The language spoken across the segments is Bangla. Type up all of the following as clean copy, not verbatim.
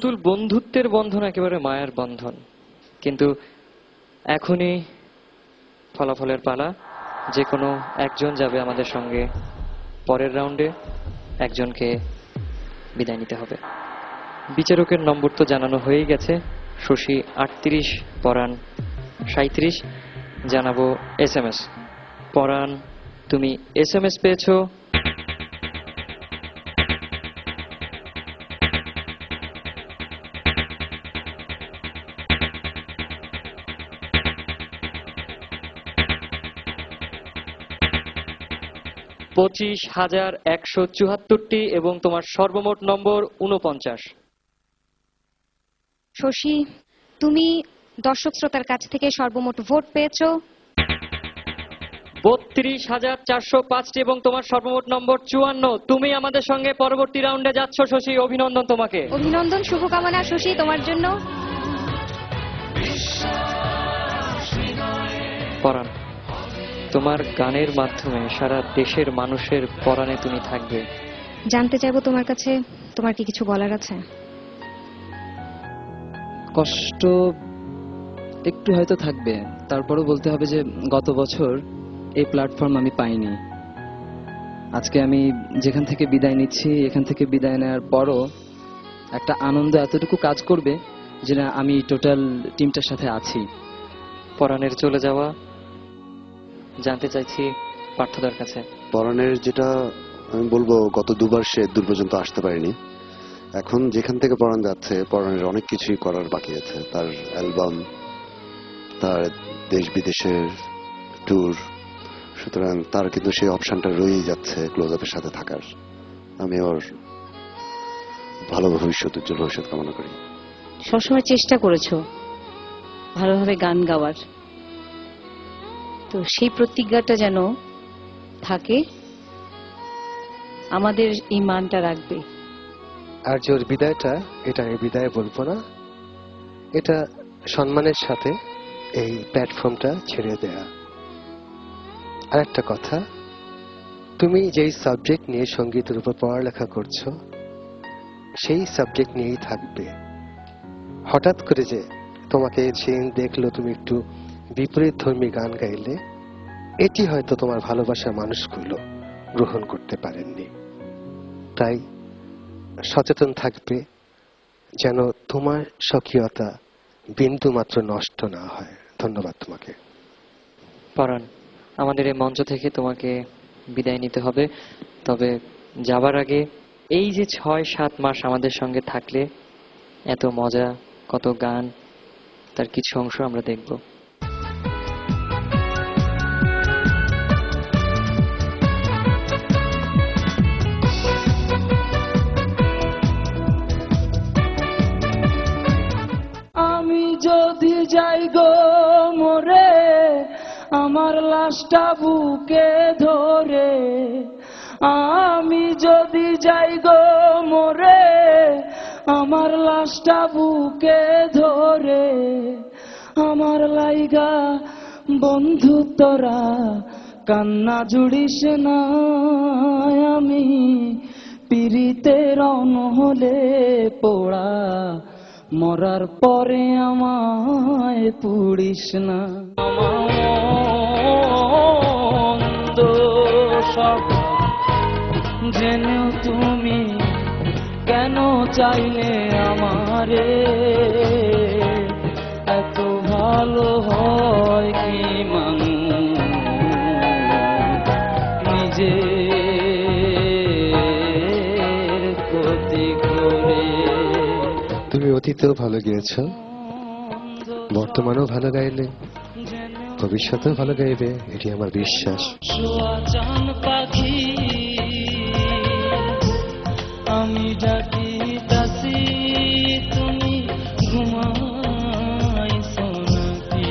পুতুল বন্ধুত্বের বন্ধন একেবারে মায়ের বন্ধন, কিন্তু এখনই ফলাফলের পালা। যে কোনো একজন যাবে আমাদের সঙ্গে পরের রাউন্ডে, একজনকে বিদায় নিতে হবে। বিচারকের নম্বর তো জানানো হয়েই গেছে। শশী 38, পরাণ 37। জানাবো SMS। পরাণ, তুমি SMS পেয়েছো 25,174টি এবং তোমার সর্বমোট নম্বর 49। শশী, তুমি দর্শক শ্রোতার কাছ থেকে সর্বমোট ভোট পেয়েছো 32,405টি এবং তোমার সর্বমোট নম্বর 54। তুমি আমাদের সঙ্গে পরবর্তী রাউন্ডে যাচ্ছ শশী, অভিনন্দন তোমাকে। অভিনন্দন, শুভকামনা শশী তোমার জন্য। পরাণ, তোমার গানের মাধ্যমে সারা দেশের মানুষের পরাণে তুমি থাকবে। জানতে চাইবো তোমার কাছে, তোমার কি কিছু বলার আছে? কষ্ট একটু হয়তো থাকবে, তারপরও বলতে হবে যে গত বছর এই প্ল্যাটফর্ম আমি পাইনি। আজকে আমি যেখান থেকে বিদায় নিচ্ছি, এখান থেকে বিদায় নেওয়ার পরও একটা আনন্দ এতটুকু কাজ করবে যে না, আমি টোটাল টিমটার সাথে আছি। পরাণের চলে যাওয়া জানতে চাইছি পার্থদার কাছে। পরাণের যেটা আমি বলবো, গত দুবার সে দূর পর্যন্ত আসতে পারেনি। এখন যেখান থেকে পরাণ যাচ্ছে, পরাণের অনেক কিছুই করার বাকি আছে। তার অ্যালবাম, তার দেশ বিদেশের ট্যুর, সুতরাং তার কিন্তু সেই অপশনটা রয়েই যাচ্ছে ক্লোজ আপের সাথে থাকার। আমি ওর ভালো ভবিষ্যৎ, উজ্জ্বল ভবিষ্যৎ কামনা করি। সবসময় চেষ্টা করেছো ভালোভাবে গান গাওয়ার, তো সেই প্রতিজ্ঞাটা যেন থাকে, আমাদের এই মানটা রাখবে। আর যে ওর বিদায়টা, এটা আমি বিদায় বলবো না, এটা সম্মানের সাথে এই প্ল্যাটফর্মটা ছেড়ে দেয়া। আর একটা কথা, তুমি যেই সাবজেক্ট নিয়ে সঙ্গীতের উপর পড়ালেখা করছো, সেই সাবজেক্ট নিয়েই থাকবে। হঠাৎ করে যে তোমাকে সেদিন দেখলো তুমি একটু বিপরীত ধর্মী গান গাইলে, এটি হয়তো তোমার ভালোবাসার মানুষগুলো গ্রহণ করতে পারেননি। তাই সচেতন থাকবে যেন তোমার স্বকীয়তা বিন্দু মাত্র নষ্ট না হয়। ধন্যবাদ তোমাকে। পরাণ, আমাদের এই মঞ্চ থেকে তোমাকে বিদায় নিতে হবে। তবে যাবার আগে এই যে 6-7 মাস আমাদের সঙ্গে থাকলে, এত মজা, কত গান, তার কিছু অংশ আমরা দেখব। আমি যদি যাই গো মোরে, আমার লাশটা বুকে ধরে, আমি যদি যাই গো মোরে, আমার লাশটা বুকে ধরে, আমার লাইগা বন্ধু তোরা কান্না জুড়িস না, আমি পিরিতের অনহলে পোড়া, মরার পরে আমায় পুড়িস না। সব জেনেও তুমি কেন চাইলে আমারে, এত ভালো হয় কি মানুষ নিজের ক্ষতি করে। তুমি অতীতেও ভালো গেয়েছ, বর্তমানেও ভালো গাইলে, ভবিষ্যতেও ভালো গাইবে, এটি আমার বিশ্বাস। চান পাখি আমি ডাকি তাসি, তুমি ঘুমাইছো নাকি?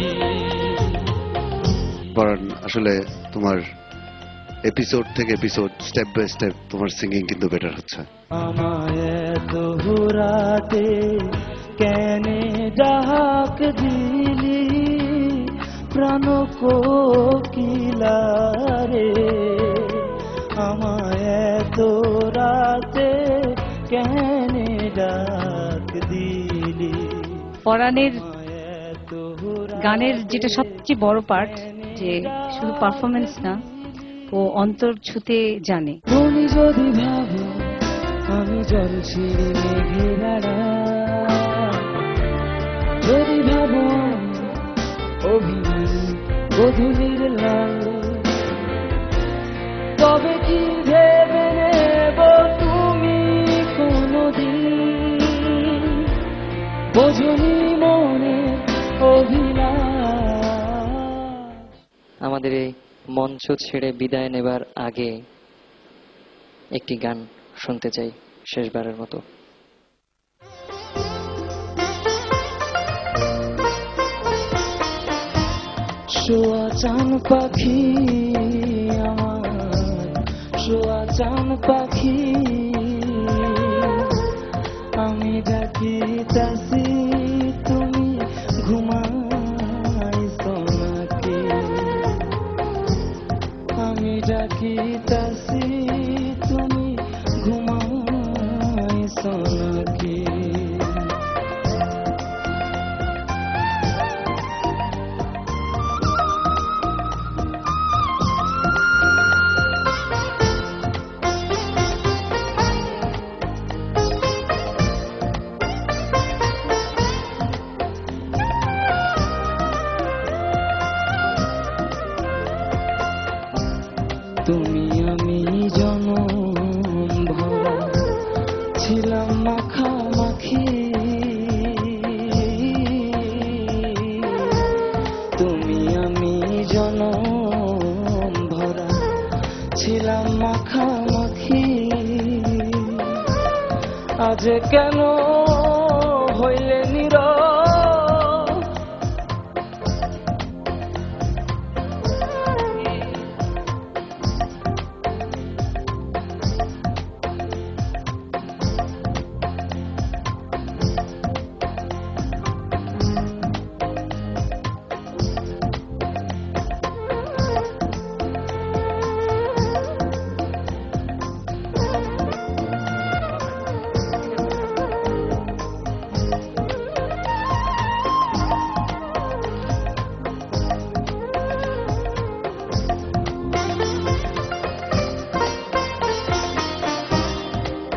পরাণ, আসলে তোমার এপিসোড থেকে এপিসোড, স্টেপ বাই স্টেপ তোমার সিঙ্গিং কিন্তু বেটার হচ্ছে। আমায় দোহরাতে কেনে ডাক দিলি, প্রাণ কোকিলারে, আমায় দোরাতে কেনে ডাক দিলি। পরাণের গানের যেটা সবচেয়ে বড় পার্ট, যে শুধু পারফরমেন্স না, ও অন্তর ছুতে জানে। তুমি যদি ভাবো আমি জল ছিঁড়ে মেঘে বেড়া, যদি ভাবো অভিনয় গধূলির লাল, তবে কি ভেবে নেব তুমি কোনদিন বোঝনি মনে অভিলাষ। আমাদের এই মঞ্চ ছেড়ে বিদায় নেবার আগে একটি গান শুনতে চাই শেষবারের মতো। শোয়া চান পাখি আমার, শোয়া চান পাখি, আমি ডাকিতাছি তুমি ঘুমাইছো নাকি, আমি ডাকিতাছি তুমি ঘুমাইছো নাকি। তুমি আমি জনম ভরা ছিলাম মাখামাখি, তুমি আমি জনম ভরা ছিলাম মাখামাখি, আজ কেন হইলে নীরব,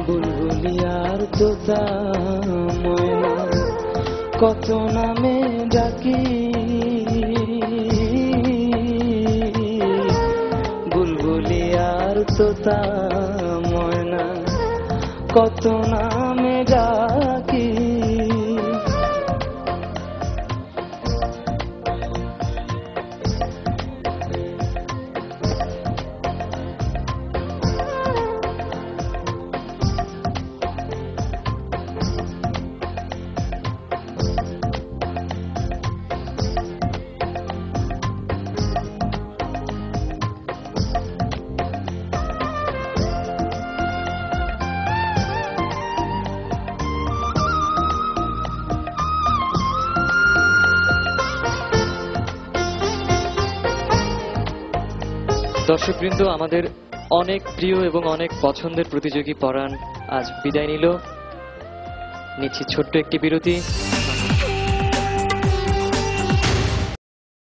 বুলবুলি আর তোতা ময়না কত নামে ডাকি, বুলবুলি আর তোতা ময়না কত নামে ডাকি, দর্শকবৃন্দ, আমাদের অনেক প্রিয় এবং অনেক পছন্দের প্রতিযোগী পরাণ আজ বিদায় নিল। নিচ্ছি ছোট্ট একটি বিরতি।